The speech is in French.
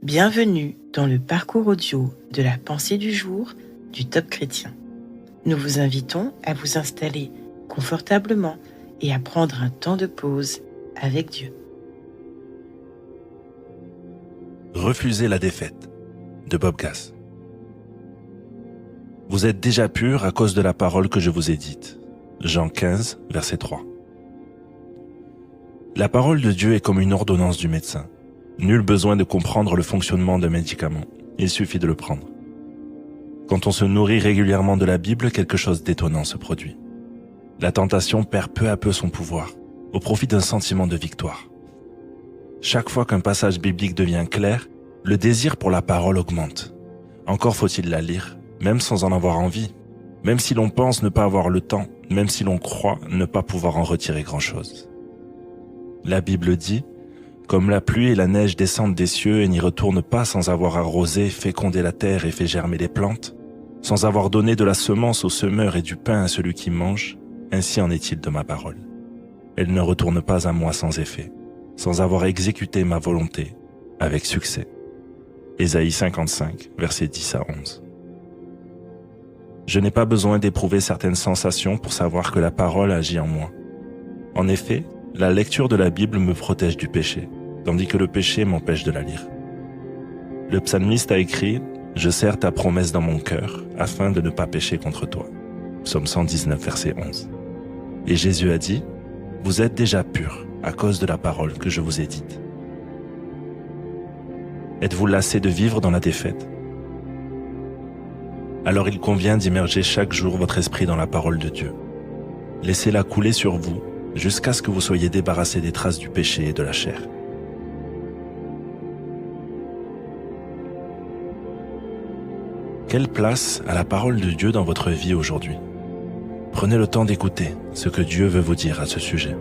Bienvenue dans le parcours audio de la pensée du jour du Top Chrétien. Nous vous invitons à vous installer confortablement et à prendre un temps de pause avec Dieu. Refusez la défaite de Bob Gass. Vous êtes déjà purs à cause de la parole que je vous ai dite. Jean 15, verset 3. La parole de Dieu est comme une ordonnance du médecin. Nul besoin de comprendre le fonctionnement d'un médicament, il suffit de le prendre. Quand on se nourrit régulièrement de la Bible, quelque chose d'étonnant se produit. La tentation perd peu à peu son pouvoir, au profit d'un sentiment de victoire. Chaque fois qu'un passage biblique devient clair, le désir pour la parole augmente. Encore faut-il la lire, même sans en avoir envie, même si l'on pense ne pas avoir le temps, même si l'on croit ne pas pouvoir en retirer grand-chose. La Bible dit: comme la pluie et la neige descendent des cieux et n'y retournent pas sans avoir arrosé, fécondé la terre et fait germer les plantes, sans avoir donné de la semence au semeur et du pain à celui qui mange, ainsi en est-il de ma parole. Elle ne retourne pas à moi sans effet, sans avoir exécuté ma volonté, avec succès. Ésaïe 55, versets 10 à 11. Je n'ai pas besoin d'éprouver certaines sensations pour savoir que la parole agit en moi. En effet, la lecture de la Bible me protège du péché, tandis que le péché m'empêche de la lire. Le psalmiste a écrit: « Je serre ta promesse dans mon cœur, afin de ne pas pécher contre toi. » Psaume 119, verset 11. Et Jésus a dit: « Vous êtes déjà purs à cause de la parole que je vous ai dite. » Êtes-vous lassé de vivre dans la défaite? Alors il convient d'immerger chaque jour votre esprit dans la parole de Dieu. Laissez-la couler sur vous, jusqu'à ce que vous soyez débarrassés des traces du péché et de la chair. Quelle place a la parole de Dieu dans votre vie aujourd'hui? Prenez le temps d'écouter ce que Dieu veut vous dire à ce sujet.